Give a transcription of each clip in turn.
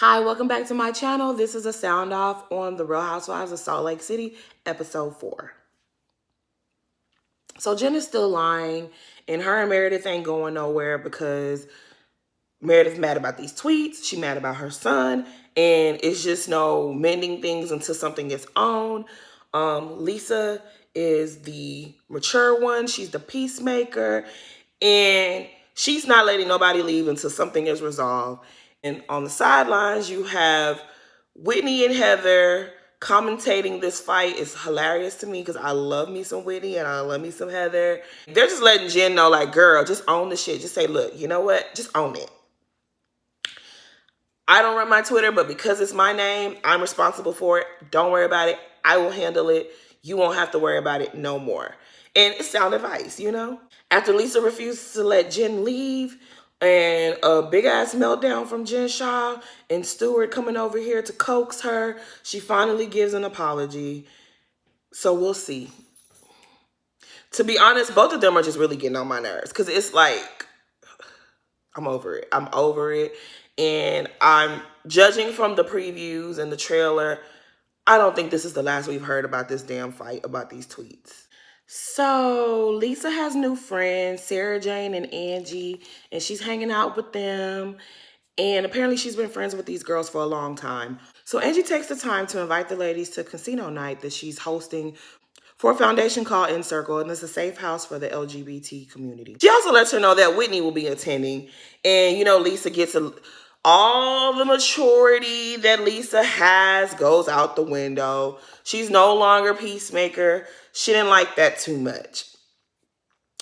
Hi, welcome back to my channel. This is a sound off on the Real Housewives of Salt Lake City, episode 4. So Jen is still lying, and her and Meredith ain't going nowhere because Meredith's mad about these tweets. She mad about her son, and it's just no mending things until something gets on. Lisa is the mature one. She's the peacemaker, and she's not letting nobody leave until something is resolved. And on the sidelines, you have Whitney and Heather commentating this fight. Is hilarious to me because I love me some Whitney and I love me some Heather. They're just letting Jen know, like, girl, just own the shit. Just say, look, you know what? Just own it. I don't run my Twitter, but because it's my name, I'm responsible for it. Don't worry about it. I will handle it. You won't have to worry about it no more. And it's sound advice, you know? After Lisa refuses to let Jen leave and a big ass meltdown from Jen Shaw and Stewart coming over here to coax her, she finally gives an apology. So we'll see. To be honest, both of them are just really getting on my nerves because it's like, I'm over it. I'm over it. And I'm judging from the previews and the trailer. I don't think this is the last we've heard about this damn fight, about these tweets. So Lisa has new friends, Sarah Jane and Angie, and she's hanging out with them. And apparently she's been friends with these girls for a long time. So Angie takes the time to invite the ladies to casino night that she's hosting for a foundation called In Circle, and it's a safe house for the LGBT community. She also lets her know that Whitney will be attending, and you know, Lisa gets all the maturity that Lisa has goes out the window. She's no longer peacemaker. She didn't like that too much.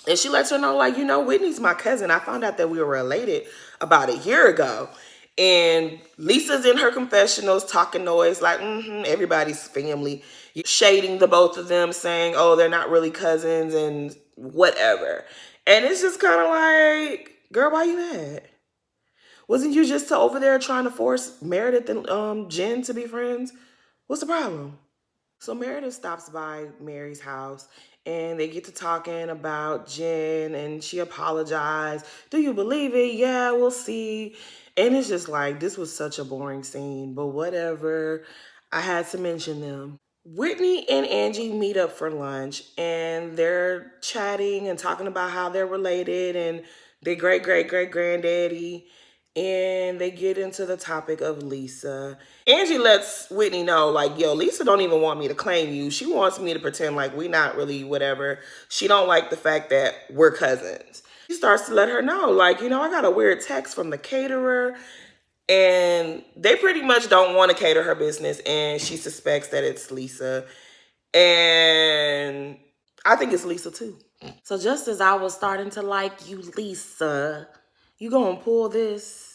And she lets her know, like, you know, Whitney's my cousin. I found out that we were related about a year ago. And Lisa's in her confessionals talking noise like, everybody's family. Shading the both of them, saying, oh, they're not really cousins and whatever. And it's just kind of like, girl, why you mad? Wasn't you just over there trying to force Meredith and Jen to be friends? What's the problem? So Meredith stops by Mary's house and they get to talking about Jen and she apologized. Do you believe it? Yeah, we'll see. And it's just like, this was such a boring scene, but whatever. I had to mention them. Whitney and Angie meet up for lunch and they're chatting and talking about how they're related and their great-great-great-granddaddy. And they get into the topic of Lisa. Angie lets Whitney know, like, yo, Lisa don't even want me to claim you. She wants me to pretend like we not really whatever. She don't like the fact that we're cousins. She starts to let her know, like, you know, I got a weird text from the caterer. And they pretty much don't want to cater her business. And she suspects that it's Lisa. And I think it's Lisa too. So just as I was starting to like you, Lisa, you gonna pull this?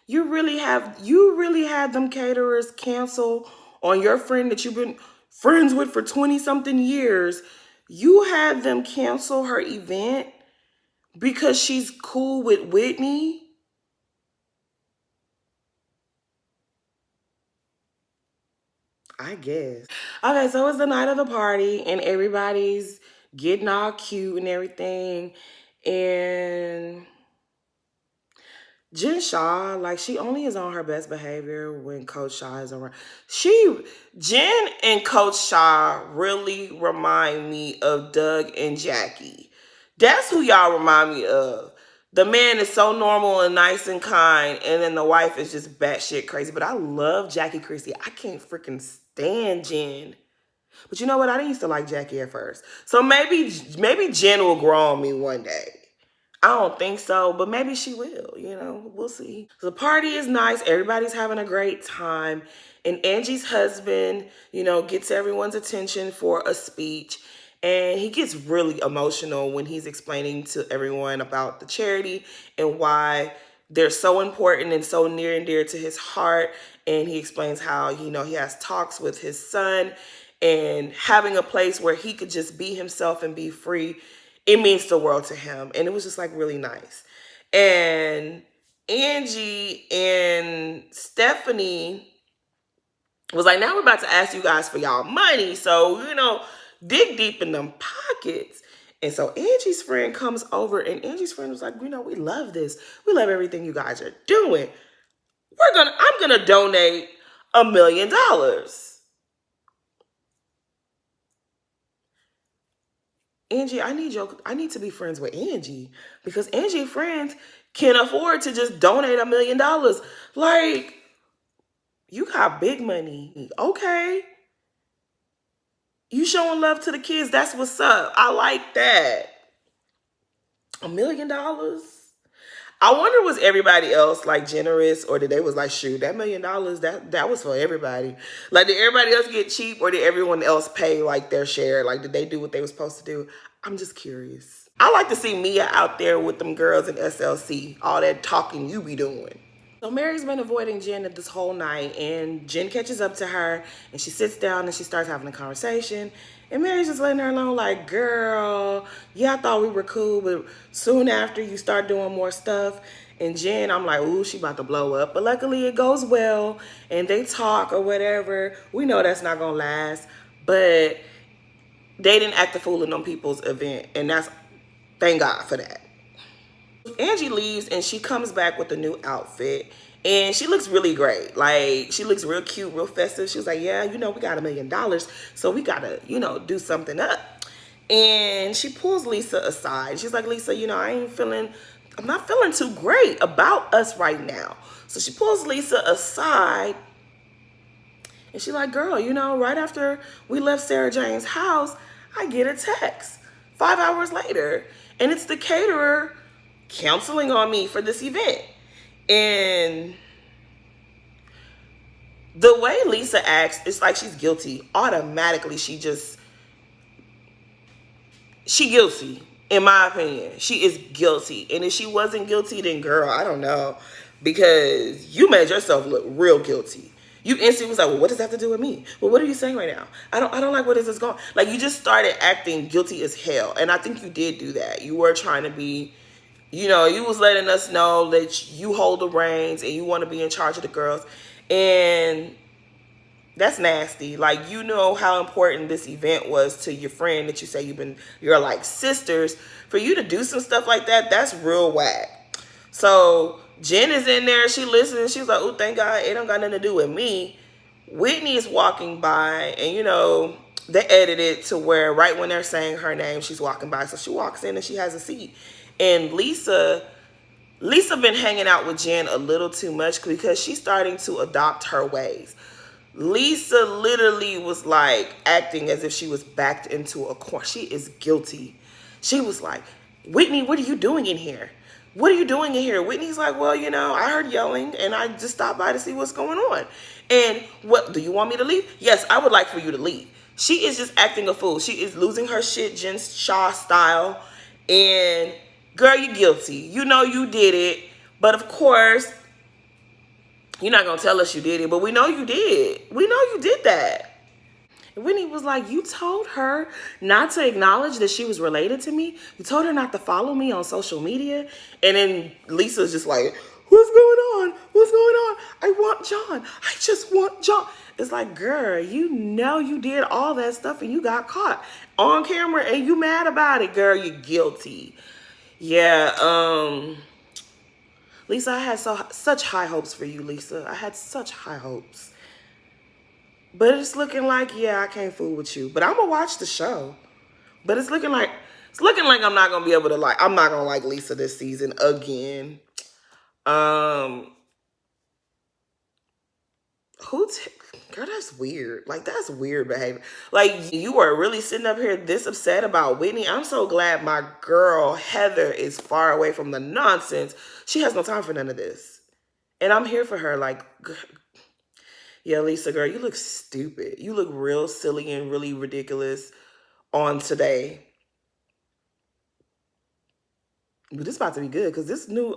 You really had them caterers cancel on your friend that you've been friends with for 20 something years. You had them cancel her event because she's cool with Whitney. I guess. Okay, so it's the night of the party and everybody's getting all cute and everything. And Jen Shaw, like, she only is on her best behavior when Coach Shaw is around. Jen and Coach Shaw really remind me of Doug and Jackie. That's who y'all remind me of. The man is so normal and nice and kind, and then the wife is just batshit crazy. But I love Jackie Christie. I can't freaking stand Jen. But you know what? I didn't used to like Jackie at first. So maybe Jen will grow on me one day. I don't think so, but maybe she will, you know, we'll see. The party is nice. Everybody's having a great time. And Angie's husband, you know, gets everyone's attention for a speech. And he gets really emotional when he's explaining to everyone about the charity and why they're so important and so near and dear to his heart. And he explains how, you know, he has talks with his son and having a place where he could just be himself and be free. It means the world to him. And it was just like really nice. And Angie and Stephanie was like, now we're about to ask you guys for y'all money. So, you know, dig deep in them pockets. And so Angie's friend comes over and Angie's friend was like, you know, we love this. We love everything you guys are doing. I'm gonna donate $1 million. Angie, I need to be friends with Angie because Angie friends can afford to just donate $1 million. Like, you got big money. Okay. You showing love to the kids. That's what's up. I like that. $1 million. I wonder, was everybody else like generous, or did they was like, shoot, that $1 million, that was for everybody? Like, did everybody else get cheap, or did everyone else pay like their share? Like, did they do what they were supposed to do? I'm just curious. I like to see Mia out there with them girls in SLC. All that talking you be doing. So Mary's been avoiding Jen this whole night, and Jen catches up to her, and she sits down and she starts having a conversation. And Mary's just letting her alone, like, girl, yeah, I thought we were cool, but soon after you start doing more stuff. And Jen, I'm like, ooh, she about to blow up. But luckily it goes well, and they talk or whatever. We know that's not gonna last, but they didn't act the fool in them people's event, and that's, thank God for that. Angie leaves and she comes back with a new outfit, and she looks really great. Like, she looks real cute, real festive. She was like, yeah, we got $1 million, so we gotta, do something up. And she pulls Lisa aside. She's like, Lisa, I'm not feeling too great about us right now. So she pulls Lisa aside, and she's like, girl, right after we left Sarah Jane's house, I get a text 5 hours later, and it's the caterer counseling on me for this event. And the way Lisa acts, it's like she's guilty. Automatically, she guilty, in my opinion. She is guilty. And if she wasn't guilty, then girl, I don't know. Because you made yourself look real guilty. You instantly was like, well, what does that have to do with me? Well, what are you saying right now? I don't like where this is going. Like, you just started acting guilty as hell. And I think you did do that. You were trying to be, you was letting us know that you hold the reins and you want to be in charge of the girls. And that's nasty. Like, you know how important this event was to your friend that you say you're like sisters. For you to do some stuff like that, that's real whack. So Jen is in there. She listens. She's like, oh, thank God it don't got nothing to do with me. Whitney is walking by, and they edited it to where right when they're saying her name, she's walking by. So she walks in and she has a seat. And Lisa been hanging out with Jen a little too much because she's starting to adopt her ways. Lisa literally was like acting as if she was backed into a corner. She is guilty. She was like, Whitney, what are you doing in here? What are you doing in here? Whitney's like, well, I heard yelling and I just stopped by to see what's going on. And what, do you want me to leave? Yes, I would like for you to leave. She is just acting a fool. She is losing her shit, Jen Shah style. And girl, you guilty. You know you did it. But of course, you're not going to tell us you did it, but we know you did. We know you did that. And Whitney was like, you told her not to acknowledge that she was related to me. You told her not to follow me on social media. And then Lisa's just like, what's going on? What's going on? I want John. I just want John. It's like, girl, you did all that stuff and you got caught on camera and you mad about it, girl. You're guilty. Yeah, Lisa, I had such high hopes for you, Lisa. I had such high hopes. But it's looking like, yeah, I can't fool with you. But I'm gonna watch the show. But it's looking like I'm not gonna be able to I'm not gonna like Lisa this season again. Girl, that's weird. Like, that's weird behavior. Like, you were really sitting up here this upset about Whitney. I'm so glad my girl Heather is far away from the nonsense. She has no time for none of this. And I'm here for her. Like, yeah, Lisa, girl, you look stupid. You look real silly and really ridiculous on today. But this about to be good because this new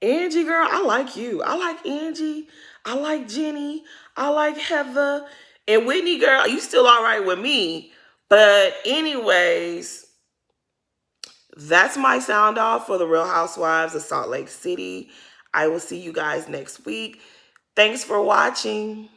Angie, girl, I like you. I like Angie. I like Jenny. I like Heather. And Whitney, girl, you still all right with me. But anyways, that's my sound off for the Real Housewives of Salt Lake City. I will see you guys next week. Thanks for watching.